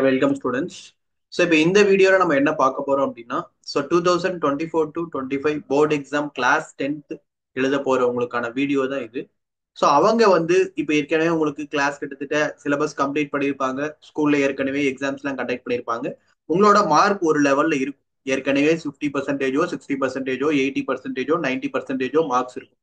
Welcome students. So இப்போ இந்த வீடியோவில் நம்ம என்ன பார்க்க போறோம் அப்படின்னா, so 2024 to 25 board exam class 10th எழுத போறவங்களுக்கான வீடியோ தான் இது. ஸோ அவங்க வந்து இப்போ ஏற்கனவே உங்களுக்கு கிளாஸ் கிட்டத்தட்ட சிலபஸ் கம்ப்ளீட் பண்ணியிருப்பாங்க, ஸ்கூல்ல ஏற்கனவே எக்ஸாம்ஸ்லாம் கண்டக்ட் பண்ணியிருப்பாங்க. உங்களோட மார்க் ஒரு லெவல்ல இருக்கும். ஏற்கனவே 50%, 60%, 80%, 90% மார்க்ஸ் இருக்கும்.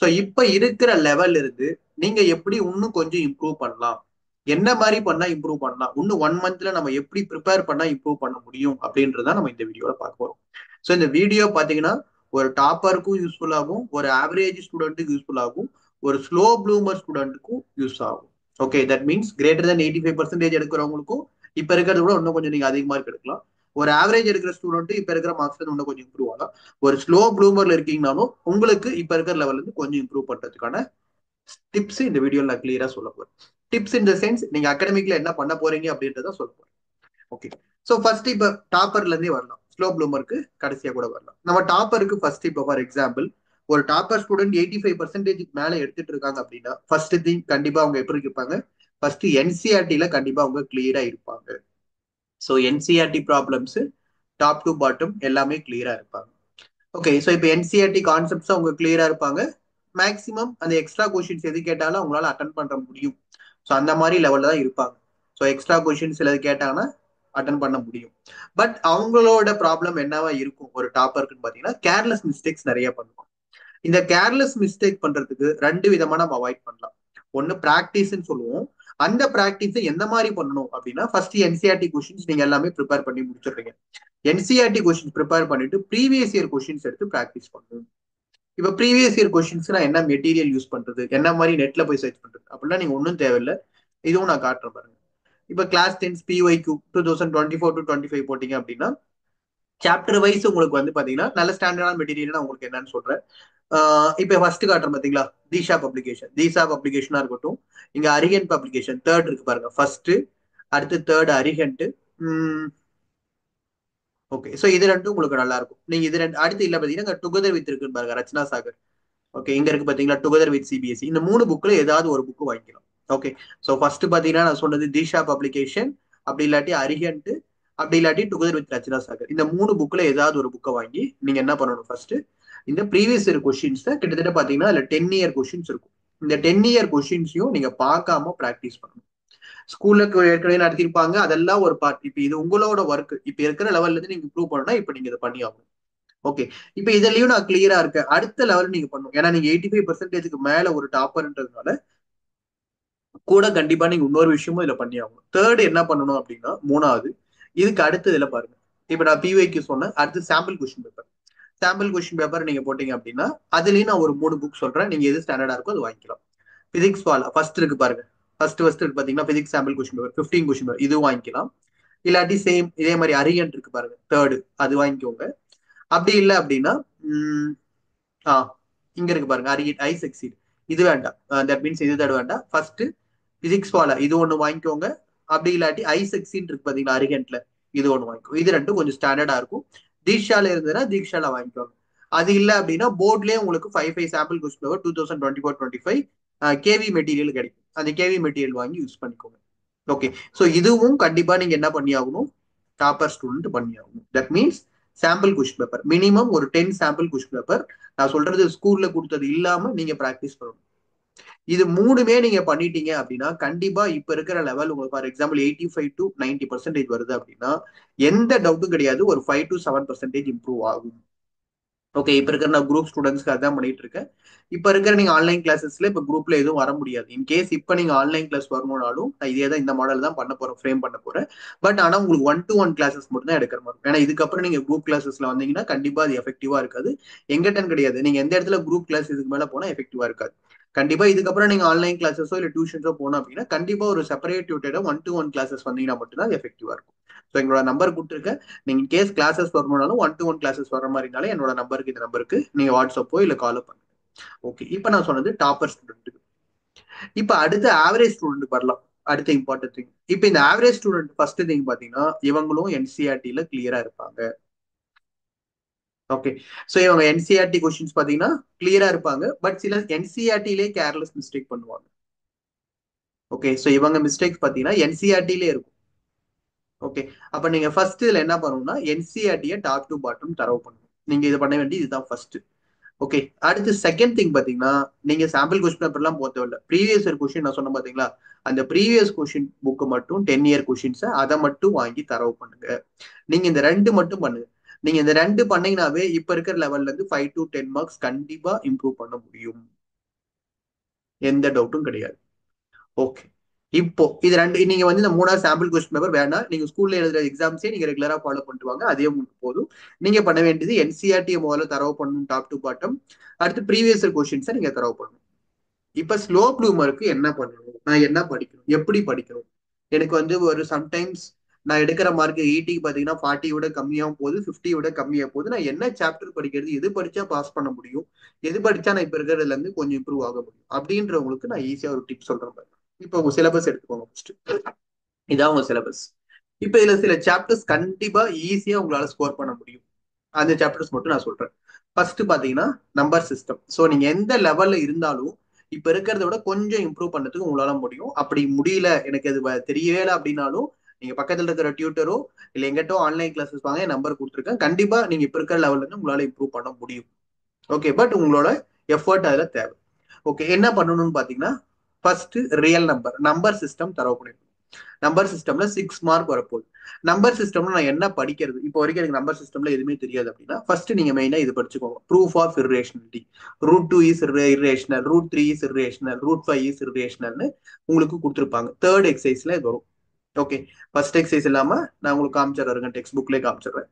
ஸோ இப்போ இருக்கிற லெவல் இருந்து நீங்க எப்படி இன்னும் கொஞ்சம் இம்ப்ரூவ் பண்ணலாம், என்ன மாதிரி பண்ணா இம்ப்ரூவ் பண்ணலாம், இன்னும் 1 மந்த்ல நம்ம எப்படி ப்ரிப்பேர் பண்ணா இம்ப்ரூவ் பண்ண முடியும் அப்படின்றத நம்ம இந்த வீடியோல பார்க்க போறோம். ஸோ இந்த வீடியோ பாத்தீங்கன்னா ஒரு டாப்பருக்கும் யூஸ்ஃபுல் ஆகும், ஒரு ஆவரேஜ் ஸ்டூடெண்ட்டுக்கு யூஸ்ஃபுல் ஆகும், ஒரு ஸ்லோ ப்ளூமர் ஸ்டூடெண்ட்டுக்கும் யூஸ் ஆகும். Okay, that means greater than 85% எடுக்கிறவங்களுக்கும் இப்ப இருக்கிறத விட இன்னும் கொஞ்சம் நீங்க அதிக மார்க் எடுக்கலாம். ஒரு ஆவரேஜ் எடுக்கிற ஸ்டூடெண்ட் இப்ப இருக்கிற மார்க்ஸ் இன்னும் கொஞ்சம் இம்ப்ரூவ் ஆகலாம். ஒரு ஸ்லோ ப்ளூமர்ல இருக்கீங்கனாலும் உங்களுக்கு இப்ப இருக்கிற லெவல்ல இருந்து கொஞ்சம் இம்ப்ரூவ் பண்றதுக்கான டிப்ஸ் இந்த வீடியோல நான் கிளியரா சொல்ல போறேன். டிப்ஸ் இன் த சென்ஸ் நீங்க அகாடமிக்ல என்ன பண்ண போறீங்க அப்படின்றத சொல்ல போறேன். ஓகே, சோ ஃபர்ஸ்ட் இப்ப டாப்பர்ல இருந்தே வரலாம், ஸ்லோ ப்ளூமருக்கு கடைசியா கூட வரலாம். நம்ம டாப்பருக்கு ஃபர்ஸ்ட் இப்ப ஃபார் எக்ஸாம்பிள் ஒரு டாப்பர் ஸ்டூடெண்ட் 85% மேல எடுத்துட்டு இருக்காங்க அப்படின்னா ஃபர்ஸ்ட் திங் கண்டிப்பா அவங்க எப்படி இருப்பாங்க, ஃபர்ஸ்ட் என்சிஆர்டில கண்டிப்பா அவங்க கிளியரா இருப்பாங்க. So NCERT problems top to bottom எல்லாமே கிளியரா இருப்பாங்க. ஓகே, ஸோ இப்போ என்சிஆர்டி கான்செப்ட்ஸ் அவங்க கிளியரா இருப்பாங்க. மேக்ஸிமம் அந்த எக்ஸ்ட்ரா கொஷின்ஸ் எது கேட்டாலும் அவங்களால அட்டன் பண்ண முடியும். ஸோ அந்த மாதிரி லெவல்ல தான் இருப்பாங்க. ஸோ எக்ஸ்ட்ரா கொஷின்ஸ் எது கேட்டாங்கன்னா அட்டன் பண்ண முடியும். பட் அவங்களோட ப்ராப்ளம் என்னவா இருக்கும் ஒரு டாப்பருக்குன்னு பார்த்தீங்கன்னா கேர்லெஸ் மிஸ்டேக்ஸ் நிறைய பண்ணுவோம். இந்த கேர்லெஸ் மிஸ்டேக் பண்றதுக்கு ரெண்டு விதமா நம்ம அவாய்ட் பண்ணலாம். ஒன்னு பிராக்டிஸ்ன்னு சொல்லுவோம். அந்த பிராக்டிஸை எந்த மாதிரி பண்ணணும் அப்படின்னா ஃபர்ஸ்ட் என்சிஆர்டி கொஷின்ஸ் நீங்க எல்லாமே ப்ரிப்பேர் பண்ணி முடிச்சிடுறீங்க. என்சிஆர்டி கொஷின்ஸ் ப்ரிப்பேர் பண்ணிட்டு ப்ரீவியஸ் இயர் கொஷின்ஸ் எடுத்து ப்ராக்டிஸ் பண்ணணும். இப்ப ப்ரீவியஸ் இயர் கொஸ்டின்ஸ்னா என்ன மெட்டீரியல் யூஸ் பண்றது, என்ன மாதிரி நெட்ல போய் சர்ச் பண்றது அப்படின்னா நீங்க ஒன்றும் தேவையில்லை. இதுவும் நான் காட்டுறேன் பாருங்க. இப்ப கிளாஸ் 10 பிஒய்க்கு 2024 to 25 போட்டீங்க அப்படின்னா சாப்டர் வைஸ் உங்களுக்கு வந்து பாத்தீங்கன்னா நல்ல ஸ்டாண்டர்டான மெட்டீரியல் நான் உங்களுக்கு என்னன்னு சொல்றேன். இப்ப ஃபர்ஸ்ட் காட்டுறேன் பாத்தீங்களா, தீஷா பப்ளிகேஷனா இருக்கட்டும், இங்க அரிகன் பப்ளிகேஷன் தேர்ட் இருக்கு பாருங்க, ஃபர்ஸ்ட் அடுத்து தேர்ட் அரிகன்ட். ஓகே, சோ இது ரெண்டும் உங்களுக்கு நல்லா இருக்கும். நீங்க இது ரெண்டு அடுத்து இல்ல பாத்தீங்கன்னா டுகெதர் வித் இருக்குன்னு பாருங்க, ரச்சனா சாகர். ஓகே, இங்க இருக்கு பாத்தீங்களா டுகெதர் வித் சிபிஎஸ்சி. இந்த மூணு புக்ல ஏதாவது ஒரு புக் வாங்கிக்கலாம். ஓகே, சோ ஃபர்ஸ்ட் பாத்தீங்கன்னா நான் சொன்னது தீஷா பப்ளிகேஷன், அப்படி இல்லாட்டி அரிஹண்ட், அப்படி இல்லாட்டி டுகெதர் வித் ரச்சனா சாகர். இந்த மூணு புக்ல ஏதாவது ஒரு புக்கை வாங்கி நீங்க என்ன பண்ணணும், ஃபர்ஸ்ட் இந்த ப்ரீவியஸ் இயர் கொஸ்டின்ஸ் கிட்டத்தட்ட பாத்தீங்கன்னா அதுல 10 இயர் கொஸ்டின்ஸ் இருக்கும். இந்த 10 இயர் கொஸ்டின்ஸையும் நீங்க பார்க்காம ப்ராக்டிஸ் பண்ணணும். ஸ்கூல்ல ஏற்கனவே நடத்திருப்பாங்க, அதெல்லாம் ஒரு பார்ட். இப்ப இது உங்களோட ஒர்க். இப்ப இருக்கிற லெவல்ல இருந்து நீங்க இம்ப்ரூவ் பண்ணா இப்ப நீங்க இதை பண்ணி ஆகணும். ஓகே, இப்ப இதுலயும் நான் கிளியரா இருக்கேன். அடுத்த லெவல் நீங்க பண்ணணும். ஏன்னா நீங்க 85% மேல ஒரு டாப்பர்ன்றதுனால கூட கண்டிப்பா நீங்க இன்னொரு விஷயமும் இதுல பண்ணி ஆகணும். தேர்ட் என்ன பண்ணணும் அப்படின்னா மூணாவது, இதுக்கு அடுத்து இதுல பாருங்க. இப்ப நான் பிவைக்கு சொன்னேன், அடுத்து sample question paper. Sample question paper நீங்க போட்டீங்க அப்படின்னா அதுலயும் நான் ஒரு 3 புக் சொல்றேன், நீங்க எது ஸ்டாண்டர்டா இருக்கோ அது வாங்கிக்கலாம். பிசிக்ஸ் ஃபால் ஃபர்ஸ்ட் இருக்கு பாருங்க, ஃபர்ஸ்ட் இருக்கு பாத்தீங்கன்னா physics sample question paper 15 question paper, இது வாங்கிக்கலாம். இல்லாட்டி சேம் இதே மாதிரி அரியன்ட் இருக்கு பாருங்க தேர்டு, அது வாங்கிக்கோங்க. அப்படி இல்லை அப்படின்னா உம் ஆஹ் இங்க இருக்கு பாருங்க அரியன் ஐ எக்ஸீட், இது வேண்டாம். தட் மீன்ஸ் இது தேர்ட் வேண்டாம். ஃபர்ஸ்ட் பிசிக்ஸ் ஃபால இது ஒண்ணு வாங்கிக்கோங்க. அப்படி இல்லாட்டி ஐ எக்ஸீன் இருக்கு பாத்தீங்களா அரிகன்ட்ல, இது ஒண்ணு வாங்கிக்கோங்க. இது ரெண்டும் கொஞ்சம் ஸ்டாண்டர்டா இருக்கும். தீக்ஷால இருந்ததுன்னா தீக்ஷால வாங்கிக்கோங்க. அது இல்லை அப்படின்னா போர்ட்லயே உங்களுக்கு 5 sample question paper 2024-25 KV material கிடைக்கும். அந்த கேவி மெட்டீரியல் வாங்கி யூஸ் பண்ணிக்கோங்க. ஓகே, ஸோ இதுவும் கண்டிப்பா நீங்க என்ன பண்ணி ஆகணும், டாப்பர் ஸ்டூடெண்ட் பண்ணி ஆகணும். That means sample question paper minimum ஒரு 10 சாம்பிள் கொஸ்டின் பேப்பர். நான் சொல்றது ஸ்கூல்ல கொடுத்தது இல்லாம நீங்க ப்ராக்டிஸ் பண்ணணும். இது மூணுமே நீங்க பண்ணிட்டீங்க அப்படின்னா கண்டிப்பா இப்ப இருக்கிற லெவல் உங்களுக்கு ஃபார் எக்ஸாம்பிள் 85 to 90% வருது அப்படின்னா எந்த டவுட்டும் கிடையாது, ஒரு 5 to 7% இம்ப்ரூவ் ஆகும். ஓகே, இப்ப இருக்கிற நான் குரூப் ஸ்டூடெண்ட்ஸ்க்கு அதான் பண்ணிட்டு இருக்கேன். இப்ப இருக்கிற நீங்க ஆன்லைன் கிளாஸஸ்ல இப்ப குரூப்ல எதுவும் வர முடியாது. இன்கேஸ் இப்ப நீங்க ஆன்லைன் கிளாஸ் வரணும்னாலும் நான் இதே தான் இந்த மாடல் தான் பண்ண போறேன், ஃப்ரேம் பண்ண போறேன். பட் ஆனா உங்களுக்கு 1-to-1 கிளாஸஸ் மட்டும் தான் எடுக்கிற மாதிரி. ஏன்னா இதுக்கப்புறம் நீங்க குரூப் கிளாஸஸ்ல வந்தீங்கன்னா கண்டிப்பா அது எஃபெக்டிவா இருக்காது. எங்கிட்டன் கிடையாது, நீங்க எந்த இடத்துல குரூப் கிளாஸ் இதுக்கு மேல போனா எஃபெக்டிவா இருக்காது. கண்டிப்பா இதுக்கப்புறம் நீங்க ஆன்லைன் கிளாஸஸோ இல்ல டியூஷன்ஸோ போனோம் அப்படின்னா கண்டிப்பா ஒரு செப்பரேட் டியூட்டரா 1-to-1 கிளாஸஸ் வந்தீங்கன்னா மட்டும்தான் அது எஃபெக்டிவா இருக்கும். ஸோ எங்களோட நம்பர் கொடுத்துருக்கேன். நீங்க கேஸ் கிளாஸஸ் வரணும்னாலும் 1-to-1 கிளாஸஸ் வர மாதிரி இருந்தாலும் என்னோட நம்பருக்கு இந்த நம்பருக்கு நீங்க வாட்ஸ்அப்போ இல்ல காலோ பண்ணுங்க. ஓகே, இப்போ நான் சொன்னது டாப்பர் ஸ்டூடெண்ட்டுக்கு. இப்போ அடுத்து ஆவரேஜ் ஸ்டூடெண்ட் வரலாம். அடுத்த இம்பார்ட்டன்ட் திங், இப்போ இந்த ஆவரேஜ் ஸ்டூடெண்ட் ஃபர்ஸ்ட் திங் பாத்தீங்கன்னா இவங்களும் என்சிஆர்டில கிளியரா இருப்பாங்க. ஓகே, ஸோ இவங்க என்சிஆர்டி கொஸ்டின்ஸ் பாத்தீங்கன்னா கிளியரா இருப்பாங்க. பட் சில என்சிஆர்டிலே கேர்லெஸ் மிஸ்டேக் பண்ணுவாங்க. ஓகே, ஸோ இவங்க மிஸ்டேக்ஸ் பாத்தீங்கன்னா என்சிஆர்டிலே இருக்கும். ஓகே. அப்ப நீங்க ஃபர்ஸ்ட் இதுல என்ன பண்ணணும்னா என்சிஆர்டியை டாப் டு பாட்டம் தரவு பண்ணணும். நீங்க இது பண்ண வேண்டியது இதுதான் ஃபர்ஸ்ட். ஓகே. அடுத்து செகண்ட் திங் பாத்தீங்கன்னா, நீங்க சாம்பிள் கொஸ்டின் பேப்பர் எல்லாம் போக தேவையில்ல. ப்ரீவியஸ் இயர் கொஸ்டின் நான் சொன்ன பாத்தீங்களா, அந்த ப்ரீவியஸ் கொஸ்டின் புக் மட்டும் 10 இயர் கொஸ்டின்ஸ் அதை மட்டும் வாங்கி தரவு பண்ணுங்க. நீங்க இந்த ரெண்டு மட்டும் பண்ணுங்க. நீங்க இந்த ரெண்டு பண்ணீங்கன்னாவே இப்ப இருக்கிற லெவல்ல இருந்து 5 to 10 மார்க்ஸ் கண்டிப்பா இம்ப்ரூவ் பண்ண முடியும். எந்த டவுட்டும் கிடையாது. ஓகே. இப்போ இது ரெண்டு நீங்க வந்து இந்த மூணாவது சாம்பிள் கொஸ்டின் பேப்பர் வேணாம். நீங்க ஸ்கூல்ல எழுதுற எக்ஸாம்ஸே நீங்க ரெகுலரா ஃபாலோ பண்ணிட்டு வாங்க. அதே உங்களுக்கு போதும். நீங்க பண்ண வேண்டியது என்சிஆர்டி முதல்ல தரவு பண்ணணும் டாப் டு பாட்டம். அடுத்து ப்ரீவியஸ் கொஸ்டின்ஸை நீங்க தரவு பண்ணணும். இப்ப ஸ்லோ ப்ளூமருக்கு என்ன பண்ணணும், நான் என்ன படிக்கணும், எப்படி படிக்கணும்? எனக்கு வந்து ஒரு சம்டைம்ஸ் நான் எடுக்கிற மார்க் 80 பாத்தீங்கன்னா 40 விட கம்மியாகவும் போகுது, 50 விட கம்மியா போகுது. நான் என்ன சாப்டர் படிக்கிறது, எது படிச்சா பாஸ் பண்ண முடியும், எது படிச்சா நான் இப்ப இருக்கிறதுல இருந்து கொஞ்சம் இம்ப்ரூவ் ஆக முடியும் அப்படின்றவங்களுக்கு நான் ஈஸியா ஒரு டிப் சொல்றேன் பாருங்க. இப்ப உங்க சிலபஸ் எடுத்துக்கோங்க ஃபர்ஸ்ட். இதான் உங்க சிலபஸ். இப்ப இதுல சில சாப்டர்ஸ் கண்டிப்பா ஈஸியா உங்களால ஸ்கோர் பண்ண முடியும். அந்த சாப்டர்ஸ் மட்டும் நான் சொல்றேன். ஃபர்ஸ்ட் பாத்தீங்கன்னா நம்பர் சிஸ்டம். ஸோ நீங்க எந்த லெவல்ல இருந்தாலும் இப்ப இருக்கிறத விட கொஞ்சம் இம்ப்ரூவ் பண்ணதுக்கு உங்களால முடியும். அப்படி முடியல, எனக்கு அது தெரியவே இல்லை அப்படின்னாலும் நீங்க பக்கத்துல இருக்கிற டியூட்டரோ இல்ல எங்கிட்டோ ஆன்லைன் கிளாஸஸ் வாங்க, என் நம்பர் கொடுத்துருக்கேன். கண்டிப்பா நீங்க இப்ப இருக்கிற லெவல்ல இருந்து உங்களால இம்ப்ரூவ் பண்ண முடியும். ஓகே. பட் உங்களோட எஃபர்ட் அதுல தேவை. ஓகே. என்ன பண்ணணும்னு பாத்தீங்கன்னா, ஃபர்ஸ்ட் ரியல் நம்பர் சிஸ்டம் தரவு பண்ணிருக்கணும். நம்பர் சிஸ்டம்ல 6 மார்க் வரப்போகுது. நம்பர் சிஸ்டம்ல நான் என்ன படிக்கிறது, இப்போ வரைக்கும் எனக்கு நம்பர் சிஸ்டம்ல எதுவுமே தெரியாது அப்படின்னா ஃபர்ஸ்ட் நீங்க மெயினா இது படிச்சுக்கோங்க. Proof of irrationality. Root 2 is irrational, root 3 is irrational, root 5 is இர்ரேஷனல்னு உங்களுக்கு கொடுத்துருப்பாங்க. தேர்ட் எக்ஸசைஸ்ல இது வரும். ஓகே. ஃபர்ஸ்ட் எக்ஸசைஸ் இல்லாம நான் உங்களுக்கு காமிச்சிடுறேன், டெக்ஸ்ட் புக்லேயே காமிச்சிடுறேன்.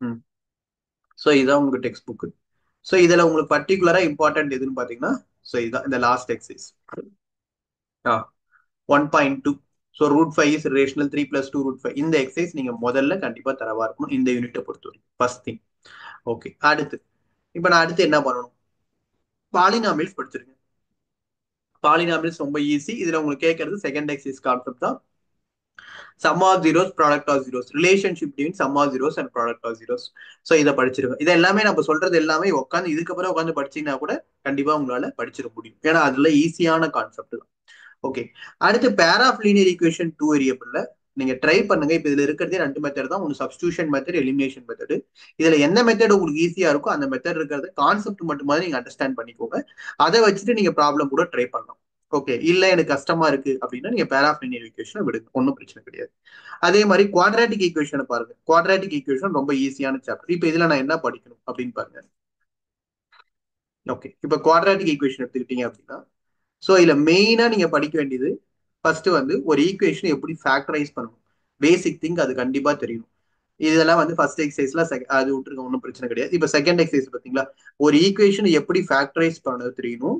ம். ஸோ இதுதான் உங்களுக்கு டெக்ஸ்ட் புக். ஸோ இதுல உங்களுக்கு பர்டிகுலரா இம்பார்ட்டன்ட் எதுன்னு பாத்தீங்கன்னா, ஸோ இதுதான் இந்த last exercise. 1.2. So root 5 is rational, 3 + 2 root 5. இந்த எக்ஸசைஸ் நீங்க முதல்ல கண்டிப்பா தரவா இருக்கணும் இந்த யூனிட்டை பொறுத்த வரைக்கும். First thing. ஓகே. அடுத்து இப்ப நான் அடுத்து என்ன பண்ணணும், பாலினாமியல்ஸ் படிச்சிருக்கேன். பாலினாமியல்ஸ் ரொம்ப ஈஸி. இதுல உங்களுக்கு கேட்கறது செகண்ட் எக்ஸசைஸ் கான்செப்ட் தான். Sum of zeros, product of zeros, relationship between sum of zeros and product of zeros. So இதை படிச்சிருக்கேன். இது எல்லாமே நம்ம சொல்றது எல்லாமே உட்காந்து இதுக்கப்புறம் உட்காந்து படிச்சீங்கன்னா கூட கண்டிப்பா உங்களால படிச்சிட முடியும். ஏன்னா அதுல ஈஸியான கான்செப்ட் தான். ஓகே. அடுத்து பேர் ஆஃப் லீனியர் ஈக்குவேஷன் 2 வேரியபிள்ல நீங்க ட்ரை பண்ணுங்க. இப்ப இதுல இருக்கிறதே ரெண்டு மெத்தட் தான், ஒன்று சப்ஸ்டியூஷன் மெத்தட், எலிமினேஷன் மெத்தட். இதுல எந்த மெத்தட் உங்களுக்கு ஈஸியா இருக்கோ அந்த மெத்தட் இருக்கிறது கான்செப்ட் மட்டும் மாதிரி நீங்க அண்டர்ஸ்டாண்ட் பண்ணிக்கோங்க. அதை வச்சுட்டு நீங்க ப்ராப்ளம் கூட ட்ரை பண்ணலாம். ஓகே. இல்ல எனக்கு கஷ்டமா இருக்கு அப்படின்னா நீங்க பேர் ஆஃப் லீனியர் ஈக்குவேஷனை விடுங்க, ஒன்றும் பிரச்சனை கிடையாது. அதே மாதிரி குவாட்ராட்டிக் ஈக்குவேஷனை பாருங்க. குவாட்ராட்டிக் ஈக்குவேஷன் ரொம்ப ஈஸியான சாப்டர். இப்ப இதுல நான் என்ன படிக்கணும் அப்படின்னு பாருங்க. ஓகே. இப்ப குவாட்ராட்டிக் ஈக்குவேஷன் எடுத்துக்கிட்டீங்க அப்படின்னா, ஸோ இதுல மெயினா நீங்க படிக்க வேண்டியது ஃபர்ஸ்ட் வந்து ஒரு ஈக்குவேஷன் எப்படி ஃபேக்டரைஸ் பண்ணணும். பேசிக் திங் அது கண்டிப்பா தெரியணும். இதெல்லாம் வந்து ஃபர்ஸ்ட் எக்ஸசைஸ்ல அது விட்டுருக்க, ஒன்றும் பிரச்சனை கிடையாது. இப்ப செகண்ட் எக்ஸசைஸ் பாத்தீங்களா, ஒரு ஈக்குவேஷனை எப்படி ஃபேக்டரைஸ் பண்ண தெரியணும்,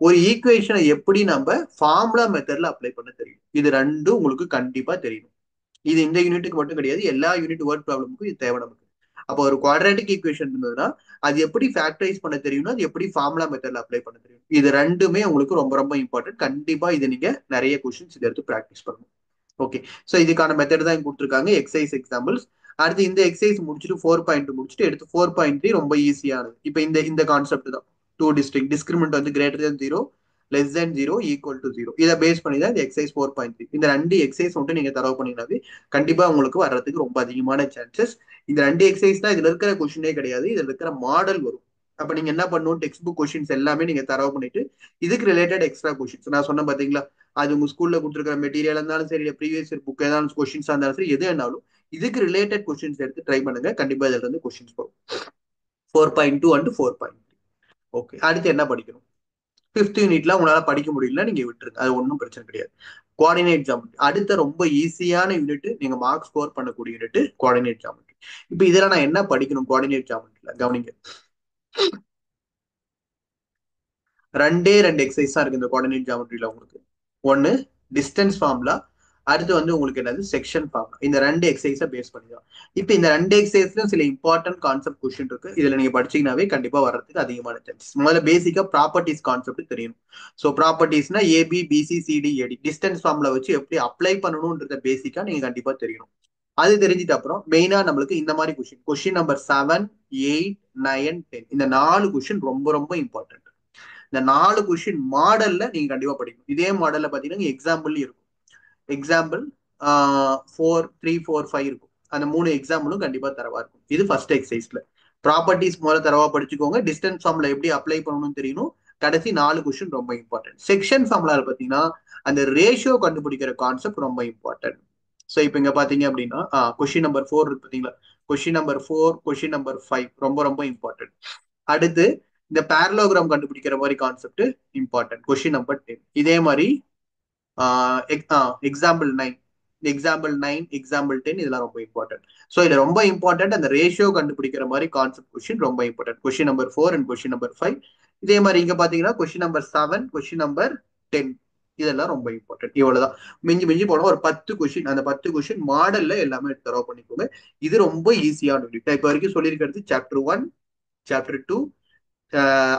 ஒரு ஈக்குவேஷனை எப்படி நம்ம ஃபார்முலா மெத்தட்ல அப்ளை பண்ண தெரியும். இது ரெண்டும் உங்களுக்கு கண்டிப்பா தெரியணும். இது இந்த யூனிட்டுக்கு மட்டும் கிடையாது, எல்லா யூனிட் வேர்ட் ப்ராப்ளமுக்கும் இது தேவை நமக்கு. அப்போ ஒரு குவாட்ராட்டிக் ஈக்குவேஷன் இருந்ததுன்னா அது எப்படி ஃபேக்டரைஸ் பண்ண தெரியும், அது எப்படி ஃபார்முலா மெத்தட்ல அப்ளை பண்ண தெரியும். இது ரெண்டுமே உங்களுக்கு ரொம்ப ரொம்ப இம்பார்ட்டன்ட். கண்டிப்பா இது நீங்க நிறைய கொஸ்டின்ஸ் இதை எடுத்து ப்ராக்டிஸ் பண்ணணும். ஓகே. ஸோ இதுக்கான மெத்தட் தான் கொடுத்துருக்காங்க, எக்ஸசைஸ் எக்ஸாம்பிள்ஸ். அடுத்து இந்த எக்ஸசைஸ் முடிச்சுட்டு 4.2 முடிச்சுட்டு எடுத்து 4.3 ரொம்ப ஈஸியானது. இப்போ இந்த இந்த கான்செப்ட் தான். டூ டிஸ்கிரிமினன்ட் வந்து greater than 0, less than 0, equal to 0. இதை பேஸ் பண்ணி தான் இந்த எக்ஸசைஸ் 4.3. இந்த ரெண்டு எக்ஸசைஸ் மட்டும் நீங்க தரவு பண்ணீங்கன்னாவே கண்டிப்பா உங்களுக்கு வர்றதுக்கு ரொம்ப அதிகமான சான்சஸ். இந்த ரெண்டு எக்ஸசைஸ் தான் இதுல இருக்கிற கொஸ்டினே கிடையாது, இதுல இருக்கிற மாடல் வரும். அப்ப நீங்க என்ன பண்ணணும், டெக்ஸ்ட் புக் கொஸ்டின்ஸ் எல்லாமே நீங்க தரவு பண்ணிட்டு இதுக்கு ரிலேட்டட் எக்ஸ்ட்ரா கொஸ்டின்ஸ் நான் சொன்ன பாத்தீங்களா, அது உங்க ஸ்கூல்ல கொடுத்துருக்கிற மெட்டீரியல் இருந்தாலும் சரி, ப்ரீவியஸ் இயர் புக் ஏதாவது கொஸ்டின்ஸ் இருந்தாலும் சரி, எது வேணாலும் இதுக்கு ரிலேட்டட் கொஸ்டின்ஸ் எடுத்து ட்ரை பண்ணுங்க. கண்டிப்பா இதுல இருந்து கொஸ்டின்ஸ் வரும். 4.2 அண்ட் 4.3. ஓகே. அடுத்து என்ன படிக்கணும், ஃபிஃப்த் யூனிட்ல உங்களால படிக்க முடியல நீங்க விட்டுருங்க, அது ஒன்றும் பிரச்சனை கிடையாது. கோஆர்டினேட் ஜாமெட்ரி அடுத்த ரொம்ப ஈஸியான யூனிட், நீங்க மார்க் ஸ்கோர் பண்ணக்கூடிய யூனிட் கோஆர்டினேட் ஜாமெட்ரி. இப்ப இதுல நான் என்ன படிக்கணும் கோஆர்டினேட் ஜாமெட்ரில கவனிங்க. ரெண்டே ரெண்டு எக்ஸசைஸ் தான் இருக்கு இந்த கோஆர்டினேட் ஜாமெட்ரியில உங்களுக்கு. ஒன்னு டிஸ்டன்ஸ் ஃபார்முலா, அடுத்து வந்து உங்களுக்கு என்னது செக்ஷன் ஃபார்முலா. இந்த ரெண்டு எக்ஸசைஸை பேஸ் பண்ணி தான். இப்போ இந்த ரெண்டு எக்ஸசைஸ்லயும் சில இம்பார்ட்டன்ட் கான்செப்ட் கொஸ்டின் இருக்கு. இதுல நீங்க படிச்சீங்கன்னாவே கண்டிப்பா வர்றதுக்கு அதிகமான சான்சஸ். முதல்ல பேசிக்கா ப்ராப்பர்ட்டிஸ் கான்செப்ட் தெரியணும். ஸோ ப்ராப்பர்ட்டிஸ்னா ஏபி பிசி சிடி ஏடி டிஸ்டன்ஸ் ஃபார்முலா வச்சு எப்படி அப்ளை பண்ணணும்ன்றத பேசிக்கா நீங்க கண்டிப்பா தெரியணும். அது தெரிஞ்சிட்ட அப்புறம் மெயினா நம்மளுக்கு இந்த மாதிரி கொஸ்டின் நம்பர் 7, 8, 9, 10 இந்த 4 கொஸ்டின் ரொம்ப ரொம்ப இம்பார்ட்டன்ட். இந்த 4 கொஸ்டின் மாடல்ல நீங்க கண்டிப்பா படிக்கணும். இதே மாடல்ல பாத்தீங்கன்னா எக்ஸாம்பிள் இருக்கும். எக்ஸாம்பிள் 4, 3, 4, 5 இருக்கும். அந்த 3 எக்ஸாம்பிளும் கண்டிப்பா தரவா இருக்கும். இது ஃபர்ஸ்ட் எக்ஸசைஸ்ல. ப்ராப்பர்ட்டிஸ் முதல்ல தரவா படிச்சுக்கோங்க. டிஸ்டன்ஸ் ஃபார்ம்ல எப்படி அப்ளை பண்ணணும்னு தெரியணும். கடைசி 4 கொஸ்டின் ரொம்ப இம்பார்ட்டன்ட். செக்ஷன் ஃபார்ம்ல பாத்தீங்கன்னா அந்த ரேஷியோ கண்டுபிடிக்கிற கான்செப்ட் ரொம்ப இம்பார்ட்டன்ட். ஸோ இப்போ இங்க பாத்தீங்க அப்படின்னா கொஸ்டின் நம்பர் 4 இருக்கு பாத்தீங்களா? கொஸ்டின் நம்பர் 4, கொஸ்டின் நம்பர் 5 ரொம்ப ரொம்ப இம்பார்ட்டன்ட். அடுத்து இந்த பேரலோகிராம் கண்டுபிடிக்கிற மாதிரி கான்செப்ட் இம்பார்ட்டன்ட். கொஸ்டின் நம்பர் 10 இதே மாதிரி எக்ஸாம்பிள் 9, எக்ஸாம்பிள் 10 இதெல்லாம் ரொம்ப இம்பார்ட்டன்ட். ஸோ இதுல ரொம்ப இம்பார்ட்டன்ட் அந்த ரேஷியோ கண்டுபிடிக்கிற மாதிரி கான்செப்ட் கொஸ்டின் ரொம்ப important. Question number 4 and question number 5. இதே மாதிரி இங்க பாத்தீங்கன்னா கொஸ்டின் நம்பர் 7, கொஸ்டின் நம்பர் 10 இதெல்லாம் ரொம்ப இம்பார்ட்டன்ட். இவ்வளவுதான். மிஞ்சி மிஞ்சி போனா ஒரு 10 கொஸ்டின். அந்த 10 கொஸ்டின் மாடல்ல எல்லாமே தரவு பண்ணிக்கோங்க. இது ரொம்ப ஈஸியான இப்போ வரைக்கும் சொல்லியிருக்கிறது சாப்டர் 1, சாப்டர் 2,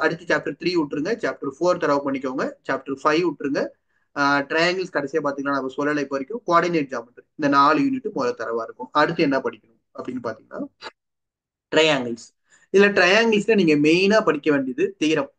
அடுத்து சாப்டர் 3 விட்டுருங்க. சாப்டர் 4 தரவு பண்ணிக்கோங்க. சாப்டர் 5 விட்டுருங்க. ட்ரையாங்கிள்ஸ் கடைசியா பாத்தீங்கன்னா நம்ம சொல்லலை இப்போ வரைக்கும். கோஆர்டினேட் ஜாமெட்ரி இந்த 4 யூனிட் முதல்ல தரவா இருக்கும். அடுத்து என்ன படிக்கணும் அப்படின்னு பாத்தீங்கன்னா ட்ரையாங்கிள்ஸ். இதுல ட்ரையாங்கிள்ஸ்ல நீங்க மெயினா படிக்க வேண்டியது தீரம்.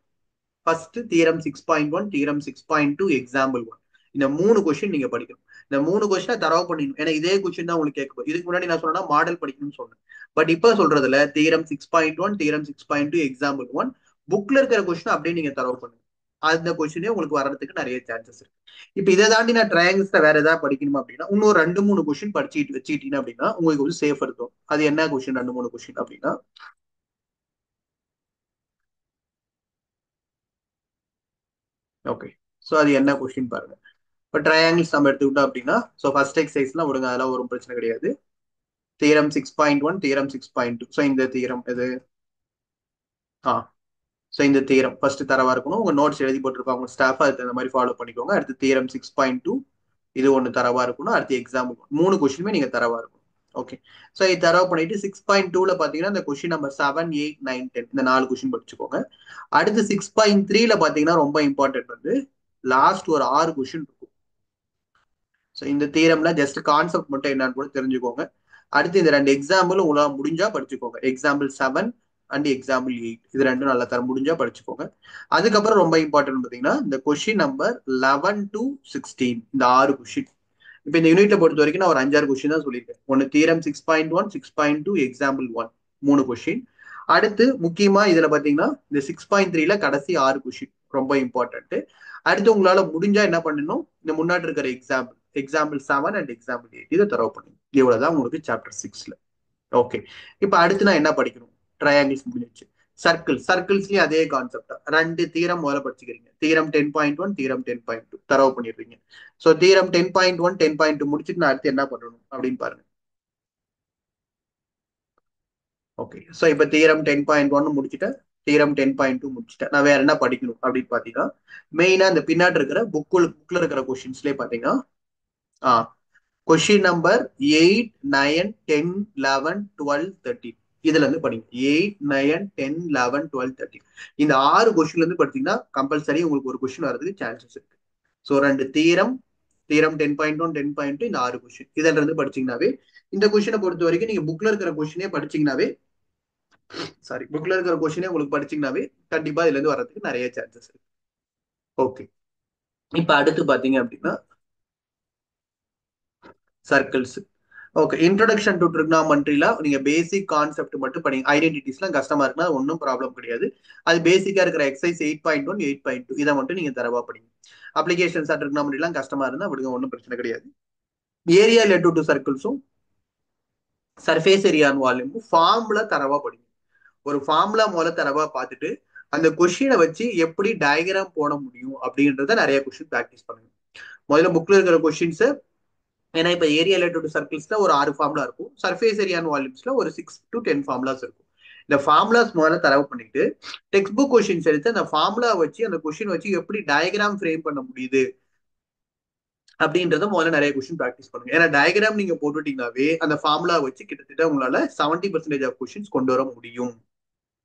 ஃபர்ஸ்ட் தீரம் 6.1, தீரம் 6.2, எக்ஸாம்பிள் 1. இந்த 3 கொஸ்டின் நீங்க படிக்கணும். இந்த 3 கொஸ்டினை தரவு பண்ணிடணும். ஏன்னா இதே கொஸ்டின் தான் உங்களுக்கு கேட்கும். இதுக்கு முன்னாடி நான் சொன்னா மாடல் படிக்கணும்னு சொன்னேன். பட் இப்ப சொல்றதுல தீரம் 6.1, தீரம் 6.2, எக்ஸாம்பிள் 1 புக்ல இருக்கிற கொஸ்டின் அப்படியே நீங்க தரவு பண்ணுங்க. அந்த கொஸ்டினே உங்களுக்கு வர்றதுக்கு நிறைய சான்சஸ் இருக்கு. இப்ப இதை தாண்டி நான் ட்ரையாங்கிள்ஸ்ல வேற ஏதாவது படிக்கணுமா அப்படின்னா இன்னும் 2, 3 கொஸ்டின் படிச்சுட்டு வச்சுக்கிட்டீங்க அப்படின்னா உங்களுக்கு வந்து சேஃப் இருக்கும். அது என்ன கொஸ்டின் 2, 3 கொஸ்டின் அப்படின்னா ஓகே. ஸோ அது என்ன கொஸ்டின் பாருங்க. இப்போ ட்ரையாங்கிள்ஸ் நம்ம எடுத்துக்கிட்டோம் அப்படின்னா ஸோ ஃபர்ஸ்ட் எக்ஸசைஸ்லாம் விடுங்க, அதெல்லாம் ஒரு பிரச்சனை கிடையாது. தீரம் 6.1, தீரம் 6.2. ஸோ இந்த தீரம் இது ஆ ஸோ இந்த தீரம் ஃபர்ஸ்ட் தரவா இருக்கணும். உங்க நோட்ஸ் எழுதி போட்டிருப்பாங்க உங்க ஸ்டாஃப், அதுக்கு அந்த மாதிரி ஃபாலோ பண்ணிக்கோங்க. அடுத்து தீரம் 6.2 இது ஒன்று தரவா இருக்கணும். அடுத்து எக்ஸாம் 3 கொஸ்டினுமே நீங்க தரவா இருக்கும். ஓகே. ஸோ இது தரவு பண்ணிட்டு 6.2ல பாத்தீங்கன்னா இந்த கொஸ்டின் நம்பர் 7, 8, 9, 10 இந்த 4 கொஸ்டின் படிச்சுக்கோங்க. அடுத்து 6.3ல பாத்தீங்கன்னா ரொம்ப இம்பார்ட்டன்ட் வந்து லாஸ்ட் ஒரு 6 கொஸ்டின் இருக்கும். ஸோ இந்த தியரம்ல ஜஸ்ட் கான்செப்ட் மட்டும் என்னன்னு கூட தெரிஞ்சுக்கோங்க. அடுத்து இந்த 2 எக்ஸாம்பிள் உங்களால் முடிஞ்சா படிச்சுக்கோங்க. எக்ஸாம்பிள் 7 அண்ட் எக்ஸாம்பிள் 8 இது ரெண்டும் நல்லா தர முடிஞ்சா படிச்சுக்கோங்க. அதுக்கப்புறம் ரொம்ப இம்பார்ட்டன்ட் பார்த்தீங்கன்னா இந்த கொஸ்டின் நம்பர் 11 to 16 இந்த 6 கொஸ்டின். இப்போ இந்த யூனிட்டை பொறுத்த வரைக்கும் நான் ஒரு 5, 6 கொஸ்டின் தான் சொல்லியிருக்கேன். ஒன்று தீரம் 6.1, 6.2, எக்ஸாம்பிள் 1 3 கொஸ்டின். அடுத்து முக்கியமா இதுல பாத்தீங்கன்னா இந்த 6.3ல கடைசி 6 கொஸ்டின் ரொம்ப இம்பார்ட்டன்ட். அடுத்து உங்களால முடிஞ்சா என்ன பண்ணணும், இந்த முன்னாடி இருக்கிற எக்ஸாம்பிள் 7 அண்ட் எக்ஸாம்பிள் 8 இதை தரவு பண்ணணும். இவ்வளவுதான் உங்களுக்கு சாப்டர் 6ல. ஓகே. இப்ப அடுத்து நான் என்ன படிக்கணும்? ட்ரையாங்கிள்ஸ் முடிஞ்சிச்சு. சர்க்கிள்ஸ்லயும் அதே கான்செப்ட். 2 தீரம் முதல்ல படிச்சுக்கிறீங்க. தீரம் 10.1, தீரம் 10.2 தரவு பண்ணிடுறீங்க. சோ தீரம் 10.1, 10.2 முடிச்சுட்டு நான் அடுத்து என்ன பண்ணணும் அப்படின்னு பாருங்க. ஓகே. ஸோ இப்போ தீரம் 10.1 முடிச்சுட்டேன். தீரம் 10.2 முடிச்சுட்டேன். நான் வேற என்ன படிக்கணும் அப்படின்னு பாத்தீங்கன்னா மெயினா இந்த பின்னாடி இருக்கிற புக்ல இருக்கிற கொஸ்டின்ஸ்லேயே பாத்தீங்கன்னா ஆ கொஸ்டின் நம்பர் 8, 9, 10, 11, 12, 13 இதுல இருந்து படிங்க. 8, 9, 10, 11, 12, 13 இந்த 6 கொஸ்டின்ல இருந்து படிச்சீங்கன்னா கம்பல்சரி உங்களுக்கு ஒரு கொஸ்டின் வரதுக்கு சான்சஸ் இருக்கு. ஸோ 2 தீரம், தீரம் 10.1, 10.2 இந்த 6 கொஸ்டின் இதுல இருந்து படிச்சீங்கன்னாவே இந்த கொஸ்டினை பொறுத்த வரைக்கும் நீங்க புக்ல இருக்கிற கொஸ்டினே படிச்சீங்கன்னாவே புக்ல இருக்கிற கொஸ்டினே உங்களுக்கு படிச்சீங்கன்னாவே கண்டிப்பா இதுல இருந்து வர்றதுக்கு நிறைய சான்சஸ் இருக்கு. ஓகே. இப்ப அடுத்து பாத்தீங்க அப்படின்னா சர்க்கிள்ஸ். ஓகே. இன்ட்ரோடக்ஷன் டு ட்ரிக்னாமெட்ரில நீங்க பேசிக் கான்செப்ட் மட்டும் படிங்க. ஐடென்டிட்டிஸ்லாம் கஷ்டமா இருக்குன்னா ஒன்றும் ப்ராப்ளம் கிடையாது. அது பேசிக்கா இருக்கிற எக்ஸசைஸ் 8.1, 8.2 இதை மட்டும் நீங்க தரவா படிங்க. அப்ளிகேஷன்ஸ் ட்ரிக்னாமெட்ரிலாம் கஷ்டமா இருந்தா விடுங்க, ஒன்றும் பிரச்சனை கிடையாது. ஏரியா லெட் டு சர்க்கிள்ஸும் சர்ஃபேஸ் ஏரியான் வால்யூமும் ஃபார்ம்ல தரவா படிங்க. ஒரு ஃபார்முலா முதல்ல தரவா பார்த்துட்டு அந்த கொஸ்டினை வச்சு எப்படி டயக்ராம் போட முடியும் அப்படின்றத நிறைய கொஸ்டின் ப்ராக்டிஸ் பண்ணுங்க. முதல்ல புக்ல இருக்கிற கொஸ்டின்ஸ். ஏன்னா இப்ப ஏரியா ரிலேட்டட் சர்க்கிள்ஸ்ல ஒரு 6 ஃபார்முலா இருக்கும். சர்ஃபேஸ் ஏரியான் வால்யூம்ஸ்ல ஒரு 6 to 10 ஃபார்முலாஸ் இருக்கும். இந்த ஃபார்முலாஸ் முதல்ல தரவு பண்ணிட்டு டெக்ஸ்ட் புக் கொஸ்டின்ஸ் எடுத்து அந்த ஃபார்முலா வச்சு அந்த கொஸ்டின் வச்சு எப்படி டயக்ராம் ஃப்ரேம் பண்ண முடியுது அப்படின்றத முதல்ல நிறைய கொஸ்டின் ப்ராக்டிஸ் பண்ணுங்க. ஏன்னா டயக்ராம் நீங்க போட்டுட்டீங்கன்னாவே அந்த ஃபார்முலா வச்சு கிட்டத்தட்ட உங்களால 70% ஆஃப் கொஸ்டின்ஸ் கொண்டு வர முடியும்.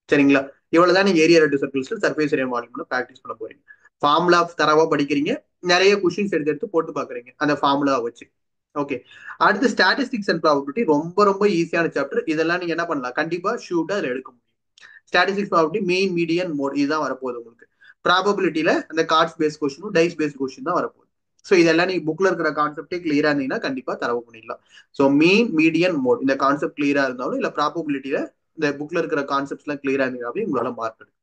சரிங்களா? இவ்வளவுதான் நீங்க ஏரியா ரெட்டு சர்க்கிள்ஸ்ல சர்ஃபேஸ் ஏரியா வால்யூம்ல பிராக்டிஸ் பண்ண போறீங்க. ஃபார்முலா தரவா படிக்கிறீங்க. நிறைய கொஸ்டின்ஸ் எடுத்து எடுத்து போட்டு பாக்குறீங்க அந்த ஃபார்முலா வச்சு. ஓகே. அடுத்து ஸ்டாட்டிஸ்டிக்ஸ் அண்ட் ப்ராபபிலிட்டி ரொம்ப ரொம்ப ஈஸியான சாப்டர். இதெல்லாம் நீங்க என்ன பண்ணலாம், கண்டிப்பா ஷூட்டா அதுல எடுக்க முடியும். Statistics probability, mean, median, mode இதுதான் வரப்போகுது உங்களுக்கு. ப்ராபபிலிட்டியில அந்த கார்ட்ஸ் பேஸ்ட் கொஸ்டினும் டைஸ் பேஸ்ட் கொஸ்டின் தான் வரப்போகுது. ஸோ இதெல்லாம் நீங்க புக்ல இருக்கிற கான்செப்டே கிளியரா இருந்தீங்கன்னா கண்டிப்பா தரவு பண்ணிடலாம். ஸோ மீன் மீடியன் மோட் இந்த கான்செப்ட் கிளியரா இருந்தாலும் இல்ல ப்ராபபிலிட்டியில இந்த புக்ல இருக்கிற கான்செப்ட்ஸ் எல்லாம் கிளியரா இருந்தீங்கன்னா உங்களால மார்க் எடுக்கும்.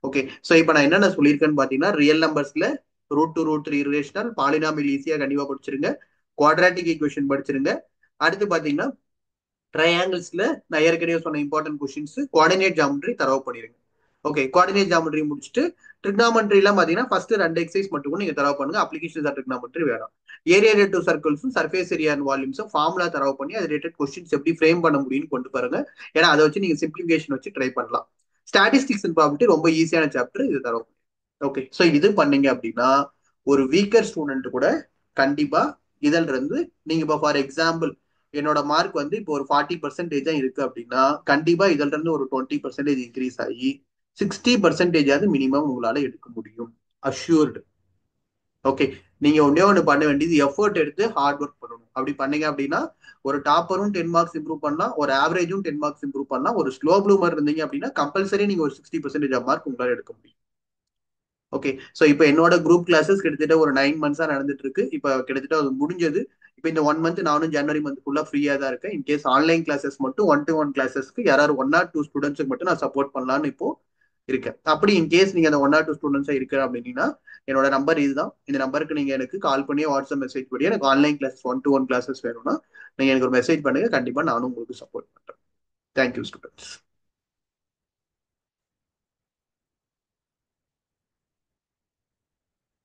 ஓகே, ஸோ இப்போ நான் என்னென்ன சொல்லியிருக்கேன்னு பாத்தீங்கன்னா ரியல் நம்பர்ஸ்ல ரூட் 2 ரூட் 3 ரிலேஷனல் பாலினாமியல் ஈஸியா கண்டிப்பா படிச்சிருங்க. Quadratic equation படிச்சிருங்க. அடுத்து பாத்தீங்கன்னா ட்ரையாங்கிள்ஸ்ல நான் ஏற்கனவே சொன்ன இம்பார்ட்டன்ட் கொஸ்டின்ஸ் கோஆர்டினேட் ஜாமெட்ரி தரவு பண்ணிருங்க. ஓகே, கோஆர்டினேட் ஜாமெட்ரி முடிச்சுட்டு ட்ரிக்னாமெட்ரி எல்லாம் பாத்தீங்கன்னா ஃபர்ஸ்ட் 2 எக்ஸசைஸ் மட்டும் நீங்க தரவு பண்ணுங்க. அப்ளிகேஷன்ஸ் ஆஃப் ட்ரிக்னாமெட்ரி வேணும். ஏரியா ரிலேட்டிவ் சர்க்கிள்ஸும் சர்ஃபேஸ் ஏரியா அண்ட் வால்யூம்ஸும் ஃபார்முலா தரவு பண்ணி அது ரிலேட்டட் கொஸ்டின்ஸ் எப்படி ஃப்ரேம் பண்ண முடியும்னு கொண்டு பாருங்க. ஏன்னா அதை வச்சு நீங்க சிம்பிளிஃபிகேஷன் வச்சு ட்ரை பண்ணலாம். ஸ்டாட்டிஸ்டிக்ஸ் அண்ட் ப்ராபபிலிட்டி ரொம்ப ஈஸியான சாப்டர், இது தரவு. ஓகே, ஸோ இது பண்ணீங்க அப்படின்னா ஒரு வீக்கர் ஸ்டூடெண்ட் கூட கண்டிப்பா இதுல இருந்து நீங்க இப்போ ஃபார் எக்ஸாம்பிள் என்னோட மார்க் வந்து இப்போ ஒரு 40% தான் இருக்கு அப்படின்னா கண்டிப்பா இதுல இருந்து ஒரு 20% இன்க்ரீஸ் ஆகி 60% மினிமம் உங்களால எடுக்க முடியும், அஷ்யூர்டு. ஓகே, நீங்க ஒண்ணு பண்ண வேண்டியது எஃபர்ட் எடுத்து ஹார்ட் ஒர்க் பண்ணணும். அப்படி பண்ணீங்க அப்படின்னா ஒரு டாப்பரும் 10 மார்க்ஸ் இம்ப்ரூவ் பண்ணலாம், ஒரு ஆவரேஜும் 10 மார்க்ஸ் இம்ப்ரூவ் பண்ணலாம், ஒரு ஸ்லோ ப்ளூமர் இருந்தீங்க அப்படின்னா கம்பல்சரி நீங்க ஒரு 60% மார்க் உங்களால எடுக்க முடியும். ஓகே, ஸோ இப்போ என்னோட குரூப் கிளாஸஸ் கிட்டத்தட்ட ஒரு 9 மந்த்ஸா நடந்துட்டு இருக்கு. இப்போ கிட்டத்தட்ட அது முடிஞ்சது. இப்போ இந்த 1 மந்த் நானும் ஜனவரி மந்த் ஃபுல்லா ஃப்ரீயா தான் இருக்கேன். இன்கேஸ் ஆன்லைன் கிளாஸஸ் மட்டும் 1-to-1 கிளாஸஸ்க்கு யாராவது 1 or 2 ஸ்டூடெண்ட்ஸுக்கு மட்டும் நான் சப்போர்ட் பண்ணலாம்னு இப்போ இருக்கேன். அப்படி இன்கேஸ் நீங்க அந்த 1 or 2 ஸ்டூடெண்ட்ஸா இருக்கிற அப்படின்னா என்னோட நம்பர் இதுதான். இந்த நம்பருக்கு நீங்க எனக்கு கால் பண்ணி வாட்ஸ்அப் மெசேஜ் பண்ணி எனக்கு ஆன்லைன் கிளாஸஸ் 1-to-1 கிளாஸஸ் வேணும்னா நீங்க எனக்கு ஒரு மெசேஜ் பண்ணுங்க. கண்டிப்பா நானும் உங்களுக்கு சப்போர்ட் பண்றேன். Thank you students.